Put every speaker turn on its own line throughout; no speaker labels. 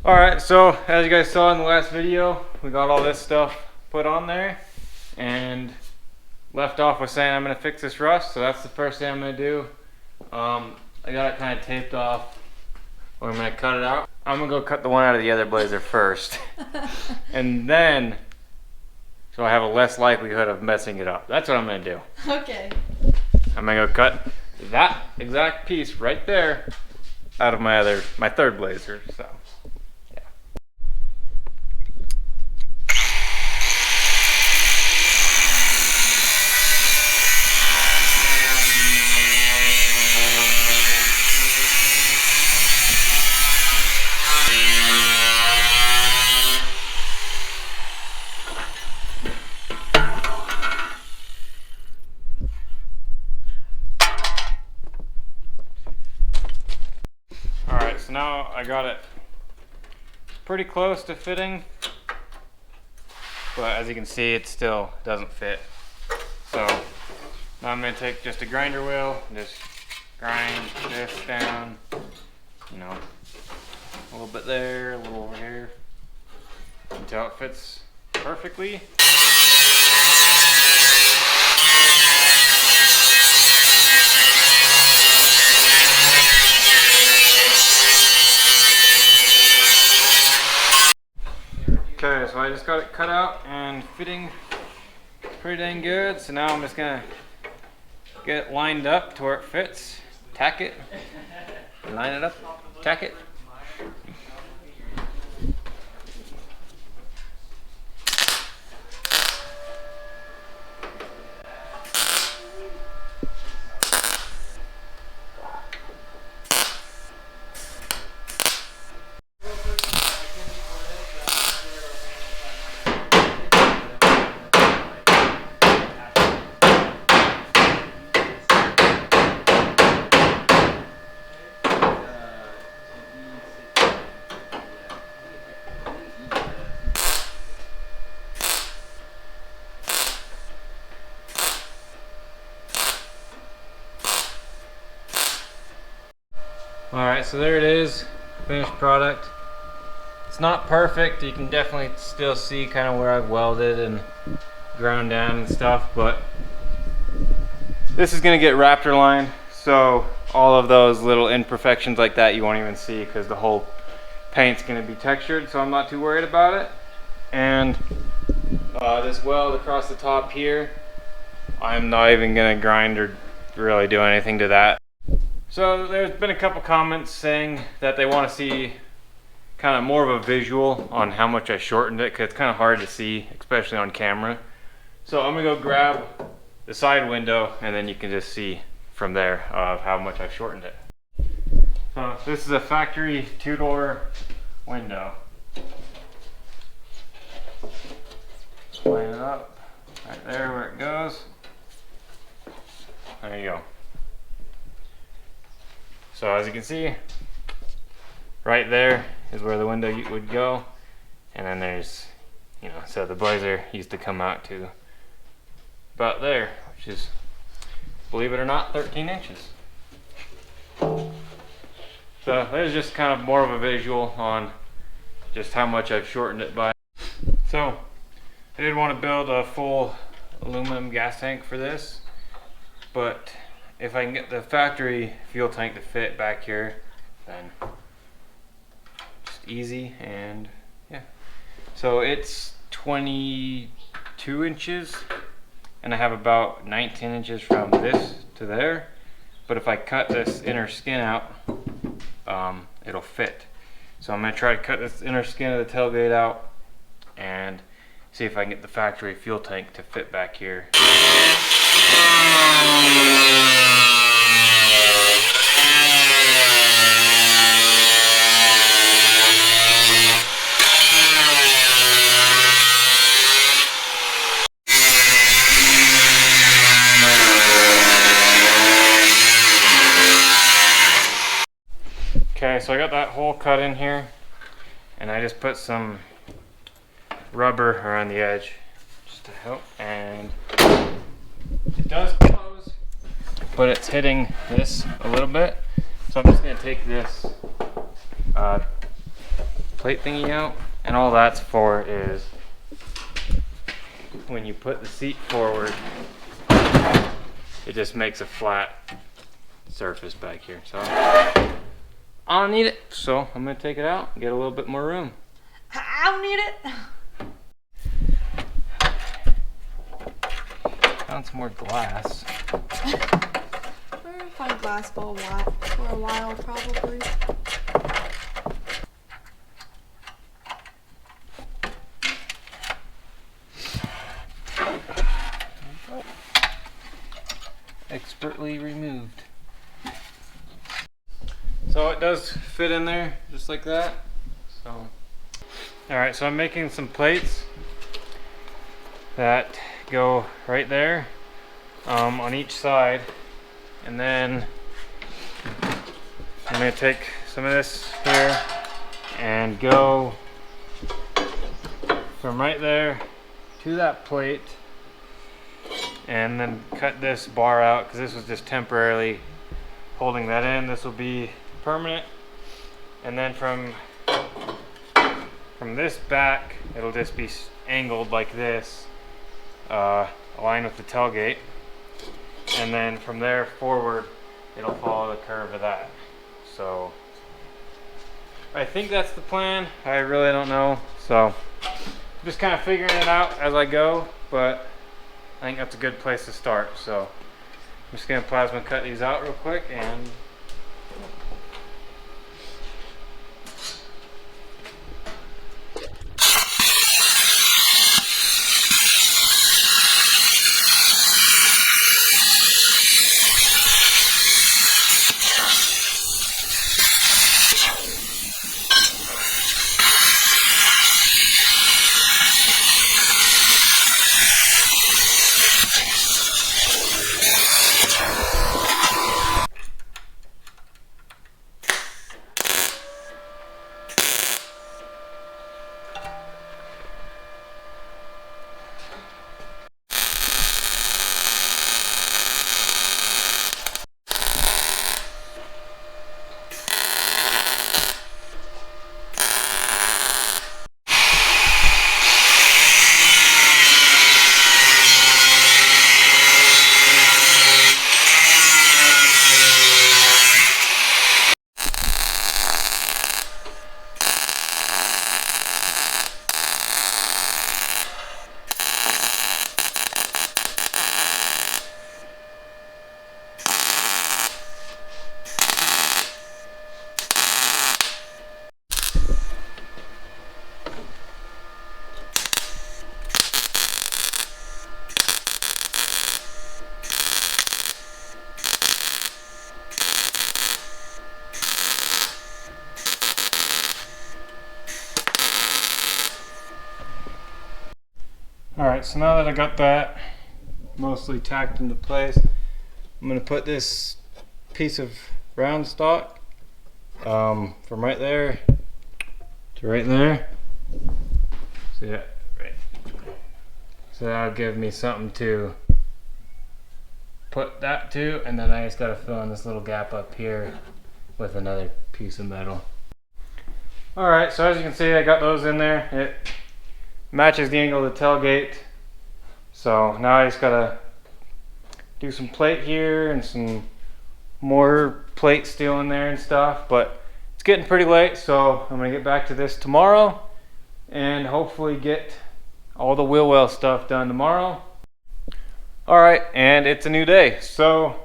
Alright, so as you guys saw in the last video, we got all this stuff put on there and left off with saying I'm going to fix this rust, so that's the first thing I'm going to do. I got it kind of taped off, or I'm going to cut it out. I'm going to go cut the one out of the other blazer first, and then, so I have a less likelihood of messing it up. That's what I'm going to do.
Okay.
I'm going to go cut that exact piece right there out of my third blazer, so. Alright, so now I got it pretty close to fitting, but as you can see it still doesn't fit. So now I'm going to take just a grinder wheel and just grind this down, you know, a little bit there, a little over here, until it fits perfectly. Okay, so I just got it cut out and fitting pretty dang good. So now I'm just gonna get it lined up to where it fits, tack it, line it up, tack it. Alright, so there it is, finished product. It's not perfect, you can definitely still see kind of where I've welded and ground down and stuff, but this is going to get Raptor lined, so all of those little imperfections like that you won't even see because the whole paint's going to be textured, so I'm not too worried about it. And this weld across the top here, I'm not even going to grind or really do anything to that. So there's been a couple comments saying that they want to see kind of more of a visual on how much I shortened it, because it's kind of hard to see, especially on camera. So I'm going to go grab the side window and then you can just see from there of how much I shortened it. So this is a factory 2-door window. Line it up right there where it goes. There you go. So as you can see, right there is where the window would go, and then there's, you know, so the blazer used to come out to about there, which is, believe it or not, 13 inches. So there's just kind of more of a visual on just how much I've shortened it by. So I did want to build a full aluminum gas tank for this, but if I can get the factory fuel tank to fit back here, then just easy. And yeah, so it's 22 inches and I have about 19 inches from this to there, but if I cut this inner skin out, it'll fit. So I'm going to try to cut this inner skin of the tailgate out and see if I can get the factory fuel tank to fit back here. Okay, so I got that hole cut in here, and I just put some rubber around the edge just to help, and it does close, but it's hitting this a little bit. So I'm just going to take this plate thingy out, and all that's for is when you put the seat forward, it just makes a flat surface back here. So I don't need it, so I'm gonna take it out and get a little bit more room.
I don't need it.
Found some more glass.
We're gonna find glass for a while probably.
Expertly removed. So it does fit in there just like that. So, alright, so I'm making some plates that go right there on each side, and then I'm going to take some of this here and go from right there to that plate, and then cut this bar out because this was just temporarily holding that in. This will be permanent, and then from this back it'll just be angled like this, aligned with the tailgate, and then from there forward it'll follow the curve of that. So I think that's the plan. I really don't know, so I'm just kind of figuring it out as I go, but I think that's a good place to start. So I'm just gonna plasma cut these out real quick and alright, so now that I got that mostly tacked into place, I'm going to put this piece of round stock from right there to right there. So yeah, right. So that'll give me something to put that to, and then I just got to fill in this little gap up here with another piece of metal. Alright, so as you can see, I got those in there. It matches the angle of the tailgate. So now I just gotta do some plate here and some more plate steel in there and stuff, but it's getting pretty late, so I'm gonna get back to this tomorrow and hopefully get all the wheel well stuff done tomorrow. Alright, and it's a new day. So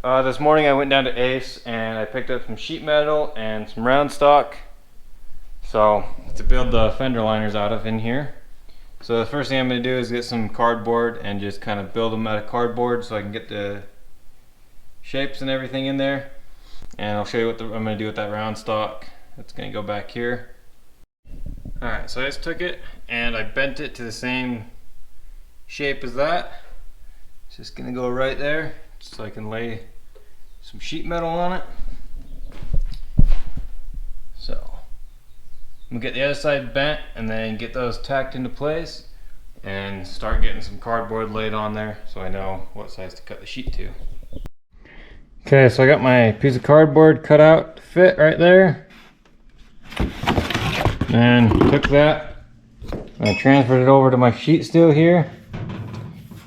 this morning I went down to Ace and I picked up some sheet metal and some round stock, so to build the fender liners out of in here. So the first thing I'm going to do is get some cardboard and just kind of build them out of cardboard so I can get the shapes and everything in there. And I'll show you what I'm going to do with that round stock. It's going to go back here. Alright, so I just took it and I bent it to the same shape as that. It's just going to go right there so I can lay some sheet metal on it. So I'm gonna get the other side bent and then get those tacked into place and start getting some cardboard laid on there so I know what size to cut the sheet to. Okay, so I got my piece of cardboard cut out to fit right there. and took that, I transferred it over to my sheet steel here.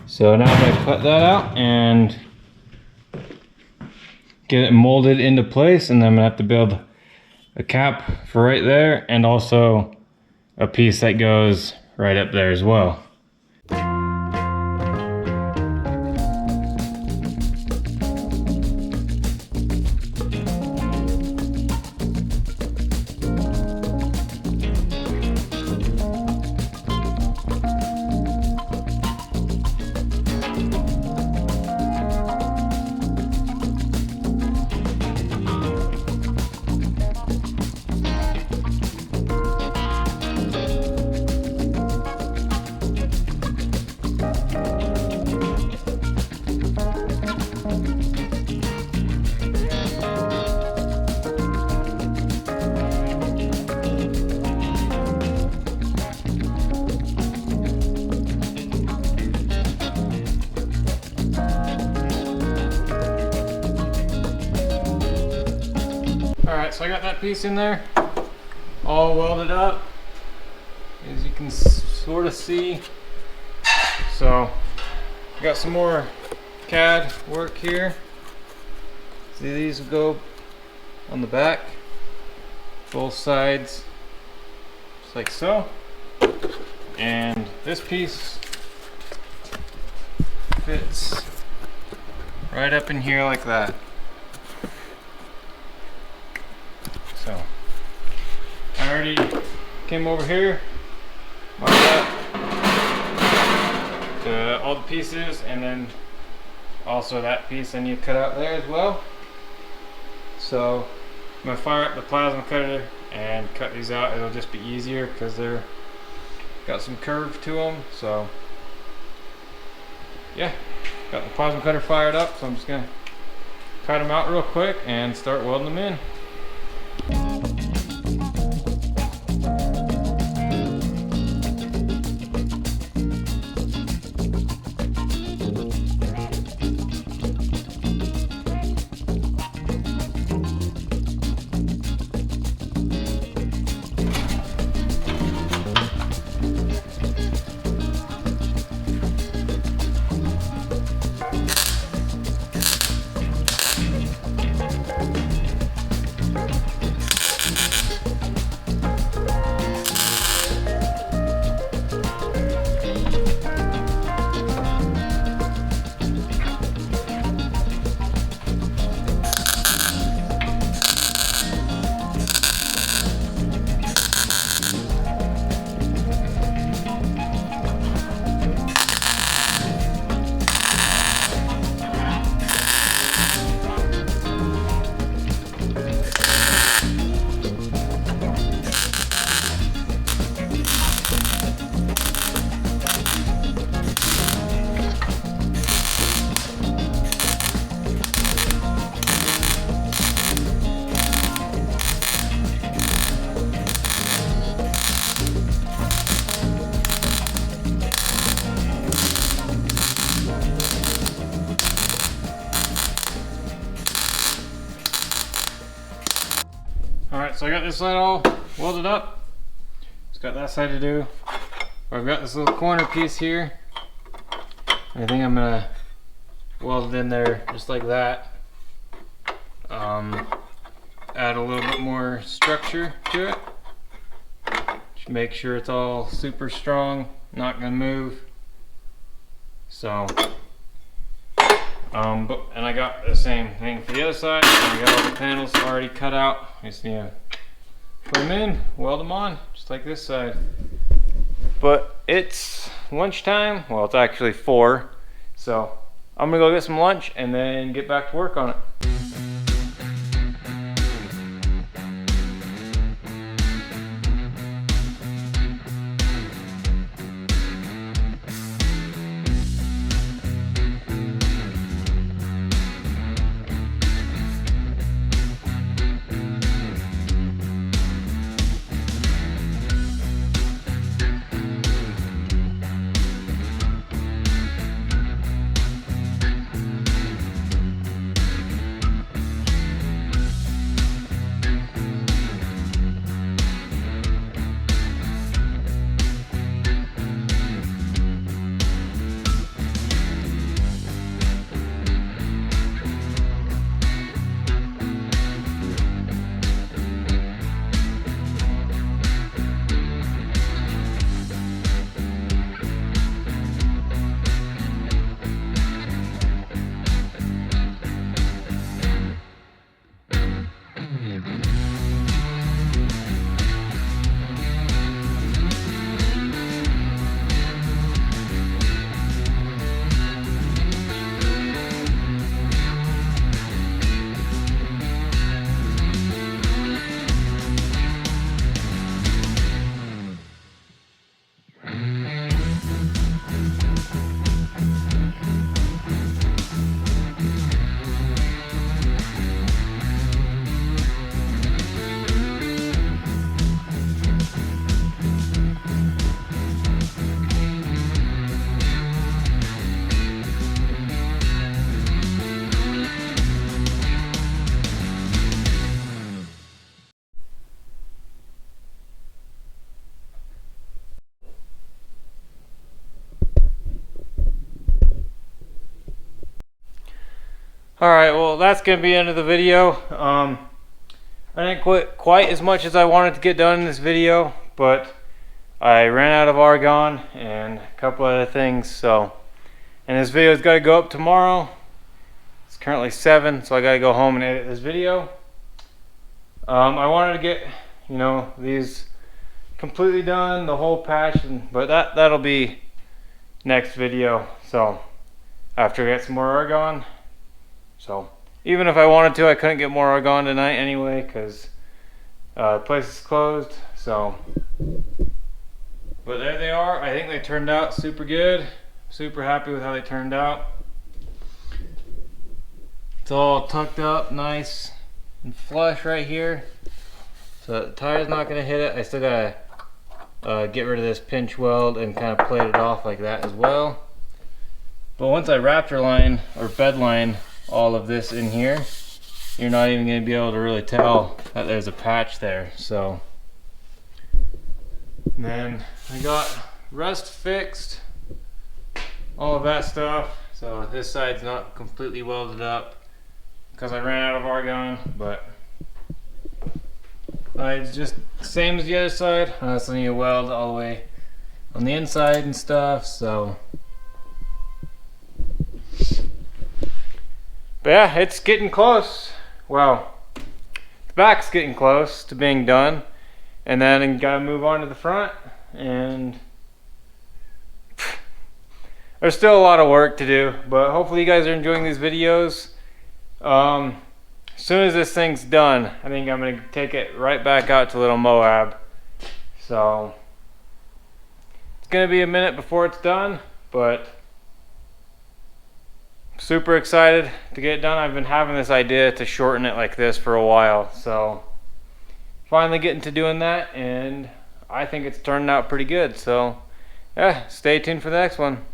So now I'm gonna cut that out and get it molded into place, and then I'm gonna have to build a cap for right there, and also a piece that goes right up there as well. Alright, so I got that piece in there, all welded up, as you can sort of see. So, I got some more CAD work here. See, these will go on the back, both sides, just like so. And this piece fits right up in here like that. So I already came over here, marked up all the pieces, and then also that piece I need to cut out there as well. So I'm gonna fire up the plasma cutter and cut these out. It'll just be easier because they're got some curve to them. So yeah, got the plasma cutter fired up, so I'm just gonna cut them out real quick and start welding them in. Alright, so I got this side all welded up. Just got that side to do. I've got this little corner piece here. I think I'm gonna weld it in there just like that. Add a little bit more structure to it. Just make sure it's all super strong, not gonna move. So, and I got the same thing for the other side. I got all the panels already cut out. I just need to put them in, weld them on, just like this side. But it's lunchtime. Well, it's actually 4. So I'm gonna go get some lunch and then get back to work on it. Alright, well that's going to be the end of the video. I didn't quite as much as I wanted to get done in this video, but I ran out of argon and a couple other things, so. And this video's got to go up tomorrow. It's currently 7, so I got to go home and edit this video. I wanted to get, these completely done, the whole patch, but that'll be next video. So after I get some more argon. So even if I wanted to, I couldn't get more argon tonight anyway, because the place is closed. So, but there they are. I think they turned out super good. Super happy with how they turned out. It's all tucked up nice and flush right here, so the tire's not going to hit it. I still got to get rid of this pinch weld and kind of plate it off like that as well. But once I raptor line or bed line all of this in here, you're not even going to be able to really tell that there's a patch there. So and then I got rust fixed, all of that stuff. So this side's not completely welded up because I ran out of argon, but it's just same as the other side. I also need to weld all the way on the inside and stuff. So, but yeah, it's getting close. Well, the back's getting close to being done, and then I gotta move on to the front, and there's still a lot of work to do, but hopefully you guys are enjoying these videos. As soon as this thing's done, I think I'm gonna take it right back out to Little Moab. So it's gonna be a minute before it's done, but super excited to get it done. I've been having this idea to shorten it like this for a while, so finally getting to doing that, and I think it's turning out pretty good. So yeah, stay tuned for the next one.